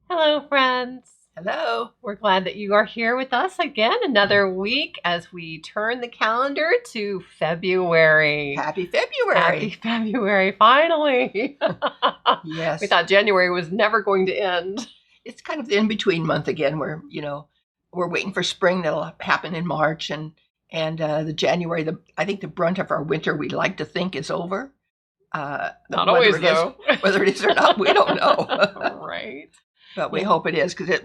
Hello, friends. Hello. We're glad that you are here with us again another week as we turn the calendar to February. Happy February. Happy February, finally. Yes. We thought January was never going to end. It's kind of the in-between month again where, we're waiting for spring that'll happen in March and the January, I think the brunt of our winter we'd like to think is over. Not always, though. Whether it is or not, we don't know. Right. But we hope it is because it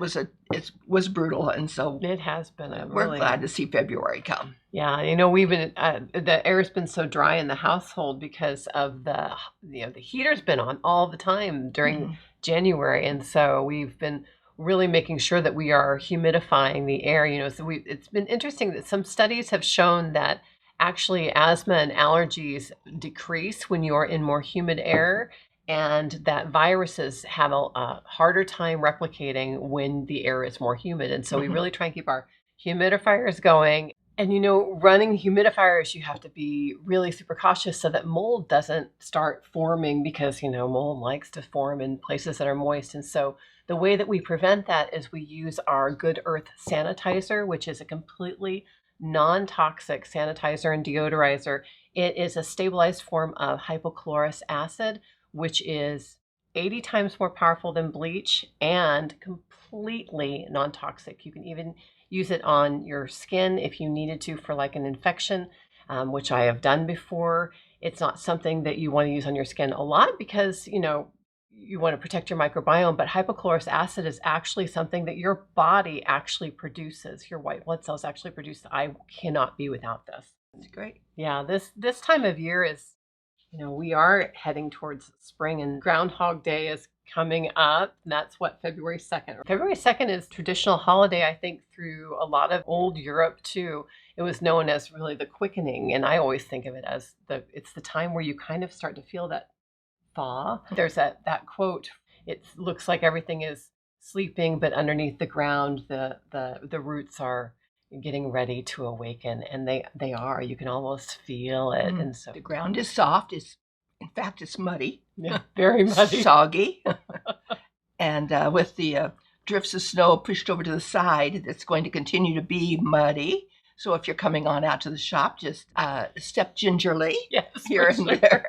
was brutal, and so it has been. We're glad to see February come. Yeah, we've been the air's been so dry in the household because of the heater's been on all the time during January, and so we've been really making sure that we are humidifying the air. It's been interesting that some studies have shown that actually asthma and allergies decrease when you're in more humid air, and that viruses have a harder time replicating when the air is more humid. And so we really try and keep our humidifiers going. And, running humidifiers, you have to be really super cautious so that mold doesn't start forming because, mold likes to form in places that are moist. And so the way that we prevent that is we use our Good Earth sanitizer, which is a completely non-toxic sanitizer and deodorizer. It is a stabilized form of hypochlorous acid, which is 80 times more powerful than bleach and completely non-toxic. You can even use it on your skin if you needed to for like an infection, which I have done before. It's not something that you want to use on your skin a lot because, you want to protect your microbiome, but hypochlorous acid is actually something that your body actually produces. Your white blood cells actually produce. I cannot be without this. That's great. Yeah, this time of year is, we are heading towards spring, and Groundhog Day is coming up. And that's February 2nd. February 2nd is traditional holiday, I think, through a lot of old Europe too. It was known as really the quickening. And I always think of it as it's the time where you kind of start to feel that thaw. There's that quote, it looks like everything is sleeping, but underneath the ground, the roots are getting ready to awaken, and they are. You can almost feel it. And so the ground is soft. In fact, it's muddy. Yeah, very muddy. Soggy. And with the drifts of snow pushed over to the side, it's going to continue to be muddy. So if you're coming on out to the shop, just step gingerly here and there.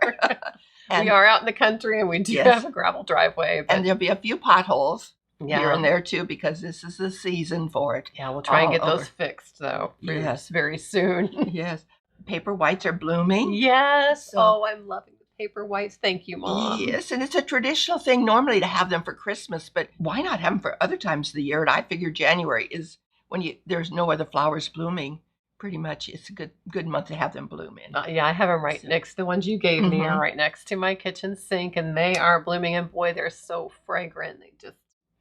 And we are out in the country, and we do have a gravel driveway. And there'll be a few potholes here and there, too, because this is the season for it. Yeah, we'll try and get those fixed, though, very soon. Yes. Paperwhites are blooming. Yes. So, I'm loving the Paperwhites. Thank you, Mom. Yes, and it's a traditional thing normally to have them for Christmas, but why not have them for other times of the year? And I figure January is when there's no other flowers blooming. Pretty much, it's a good month to have them bloom in. Yeah, I have them next. The ones you gave me are right next to my kitchen sink, and they are blooming. And boy, they're so fragrant.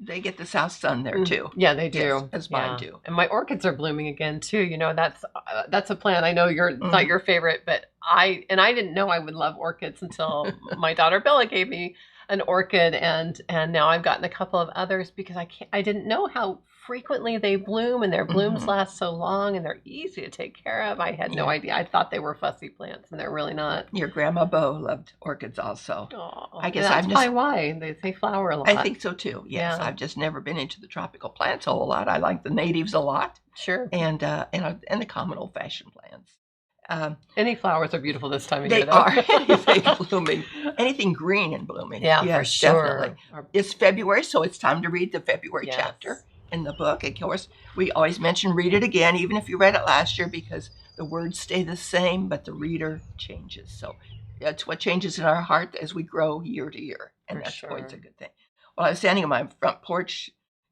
They get the south sun there too. Yeah, they do. Yes, as mine do. And my orchids are blooming again too. That's a plant. I know it's not your favorite, but I didn't know I would love orchids until my daughter Bella gave me an orchid, and now I've gotten a couple of others because I didn't know how frequently they bloom, and their blooms last so long, and they're easy to take care of. I had no idea. I thought they were fussy plants, and they're really not. Your grandma Bo loved orchids also. Oh, I guess that's probably why they flower a lot. I think so too. Yes, I've just never been into the tropical plants a whole lot. I like the natives a lot. Sure. And the common old-fashioned plants. Any flowers are beautiful this time of year. They are. Anything blooming. Anything green and blooming. Yeah, yes, for sure. Definitely. It's February, so it's time to read the February chapter in the book. Of course, we always mention read it again, even if you read it last year, because the words stay the same, but the reader changes. So that's what changes in our heart as we grow year to year. And that's always a good thing. Well, I was standing on my front porch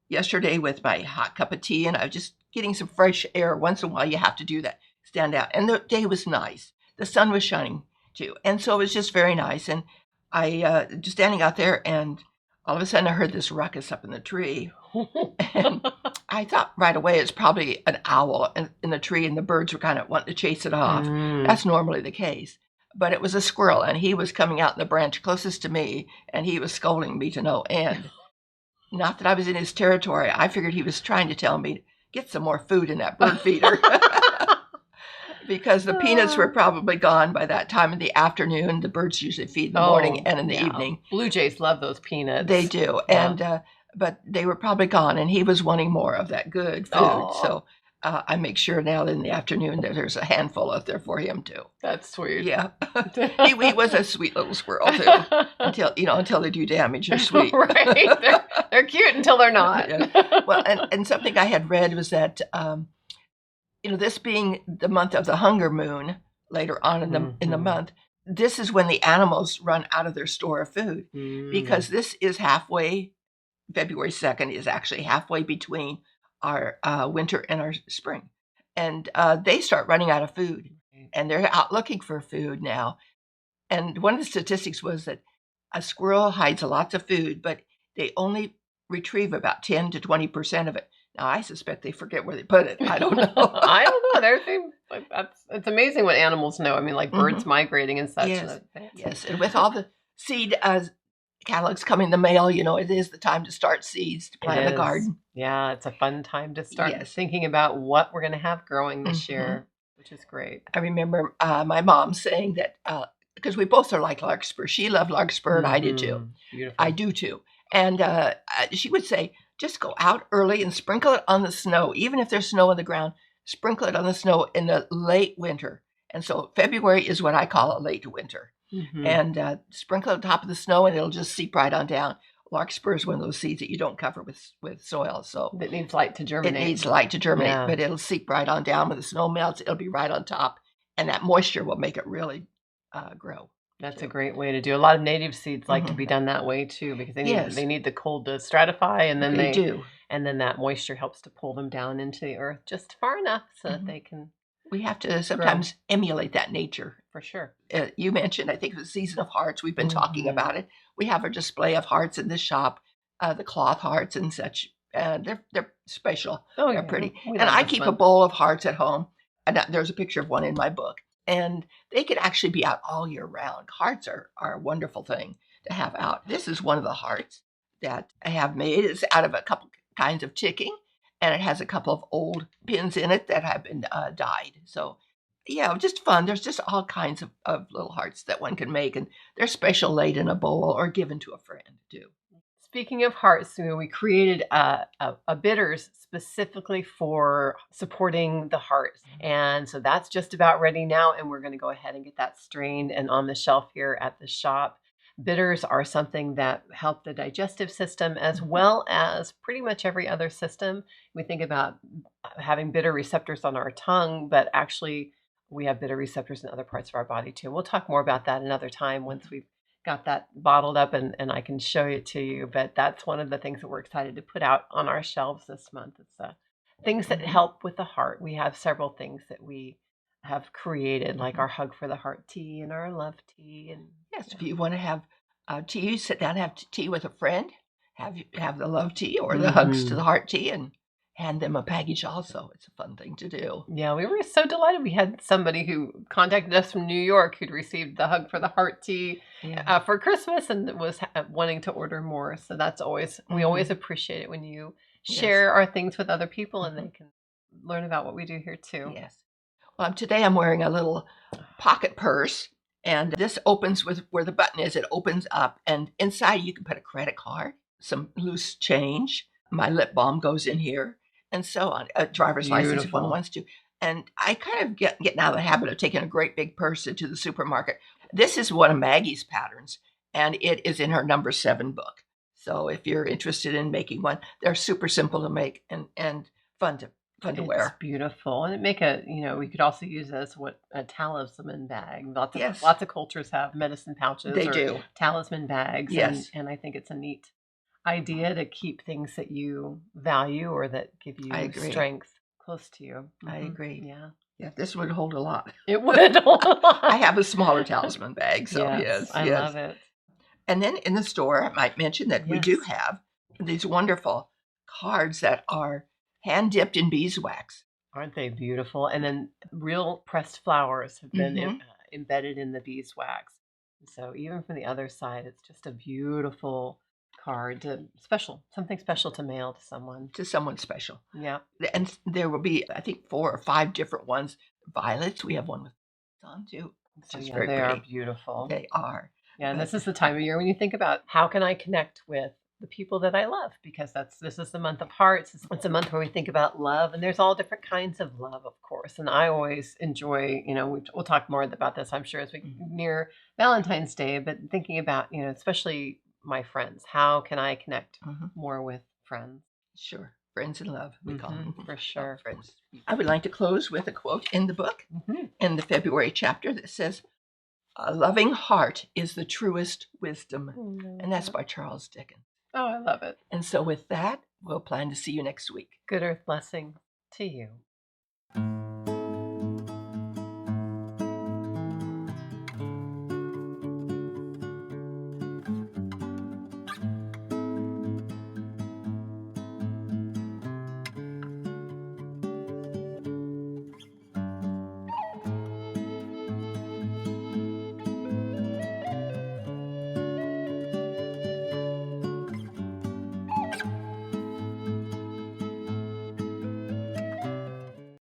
yesterday with my hot cup of tea, and I was just getting some fresh air. Once in a while, you have to do that. Stand out. And the day was nice. The sun was shining too. And so it was just very nice. And I just standing out there, and all of a sudden I heard this ruckus up in the tree. And I thought right away it's probably an owl in the tree, and the birds were kind of wanting to chase it off. That's normally the case. But it was a squirrel, and he was coming out in the branch closest to me, and he was scolding me to no end. Not that I was in his territory. I figured he was trying to tell me, get some more food in that bird feeder. Because the peanuts were probably gone by that time in the afternoon. The birds usually feed in the morning and in the evening. Blue jays love those peanuts. They do. Yeah. And but they were probably gone, and he was wanting more of that good food. Aw. So I make sure now in the afternoon that there's a handful out there for him too. That's sweet. Yeah, he was a sweet little squirrel too. Until they do damage, they're sweet. Right. They're cute until they're not. Yeah. Well, and something I had read was that this being the month of the hunger moon later on in the month, this is when the animals run out of their store of food, because this is halfway. February 2nd is actually halfway between our winter and our spring, and they start running out of food, and they're out looking for food now. And one of the statistics was that a squirrel hides lots of food, but they only retrieve about 10 to 20% of it. Now, I suspect they forget where they put it. I don't know. I don't know. It's amazing what animals know. I mean, like birds migrating and such. Yes. And with all the seed catalogs coming in the mail, it is the time to start seeds, to plant the garden. Yeah, it's a fun time to start thinking about what we're going to have growing this year, which is great. I remember my mom saying that, because we both are like Larkspur. She loved Larkspur, and I did too. Beautiful. I do too. And she would say, just go out early and sprinkle it on the snow. Even if there's snow on the ground, sprinkle it on the snow in the late winter. And so February is what I call a late winter. And sprinkle on top of the snow, and it'll just seep right on down. Larkspur is one of those seeds that you don't cover with soil. So it needs light to germinate. But it'll seep right on down. When the snow melts, it'll be right on top. And that moisture will make it really grow. That's a great way to do. A lot of native seeds like to be done that way too, because they need the cold to stratify, and then they do, and then that moisture helps to pull them down into the earth just far enough so that they can. We have to sometimes emulate that nature. For sure. You mentioned, I think, the season of hearts. We've been talking about it. We have a display of hearts in the shop, the cloth hearts and such. They're special. They're pretty. And I keep a bowl of hearts at home. And there's a picture of one in my book. And they could actually be out all year round. Hearts are a wonderful thing to have out. This is one of the hearts that I have made. It's out of a couple kinds of ticking, and it has a couple of old pins in it that have been dyed. So, just fun. There's just all kinds of little hearts that one can make, and they're special laid in a bowl or given to a friend, too. Speaking of hearts, we created a bitters specifically for supporting the hearts. And so that's just about ready now. And we're going to go ahead and get that strained and on the shelf here at the shop. Bitters are something that help the digestive system as well as pretty much every other system. We think about having bitter receptors on our tongue, but actually we have bitter receptors in other parts of our body too. We'll talk more about that another time once we've got that bottled up and I can show it to you. But that's one of the things that we're excited to put out on our shelves this month. It's things that help with the heart. We have several things that we have created, like our Hug for the Heart tea and our Love tea. And yes, if you want to have tea, sit down and have tea with a friend, have the Love tea or the Hugs to the Heart tea, and hand them a package also. It's a fun thing to do. Yeah, we were so delighted. We had somebody who contacted us from New York who'd received the Hug for the Heart tea for Christmas and was wanting to order more. So that's always, we always appreciate it when you share our things with other people and they can learn about what we do here too. Yes. Well, today I'm wearing a little pocket purse, and this opens with where the button is. It opens up, and inside you can put a credit card, some loose change. My lip balm goes in here, and so on. A driver's license if one wants to. And I kind of getting out of the habit of taking a great big purse into the supermarket. This is one of Maggie's patterns, and it is in her number 7 book. So if you're interested in making one, they're super simple to make and fun to wear. It's beautiful, and it make we could also use it as a talisman bag. Lots of cultures have medicine pouches. They do talisman bags. Yes, and I think it's a neat idea to keep things that you value or that give you strength close to you. I agree. Yeah, this would hold a lot. It would hold a lot. I have a smaller talisman bag, so yes, I love it. And then in the store, I might mention that we do have these wonderful cards that are hand dipped in beeswax. Aren't they beautiful? And then real pressed flowers have been embedded in the beeswax. So even from the other side, it's just a beautiful card, something special to mail to someone. To someone special. Yeah. And there will be, I think, 4 or 5 different ones. Violets, we have one with on too. It's just very pretty. They are beautiful. They are. Yeah, and this is the time of year when you think about how can I connect with the people that I love, because this is the month of hearts. It's a month where we think about love, and there's all different kinds of love, of course. And I always enjoy, we'll talk more about this, I'm sure, as we near Valentine's Day, but thinking about, especially my friends. How can I connect more with friends? Sure. Friends in love, we call them. For sure. Friends. I would like to close with a quote in the book, in the February chapter, that says, "A loving heart is the truest wisdom." And that's by Charles Dickens. Oh, I love it. And so with that, we'll plan to see you next week. Good earth blessing to you.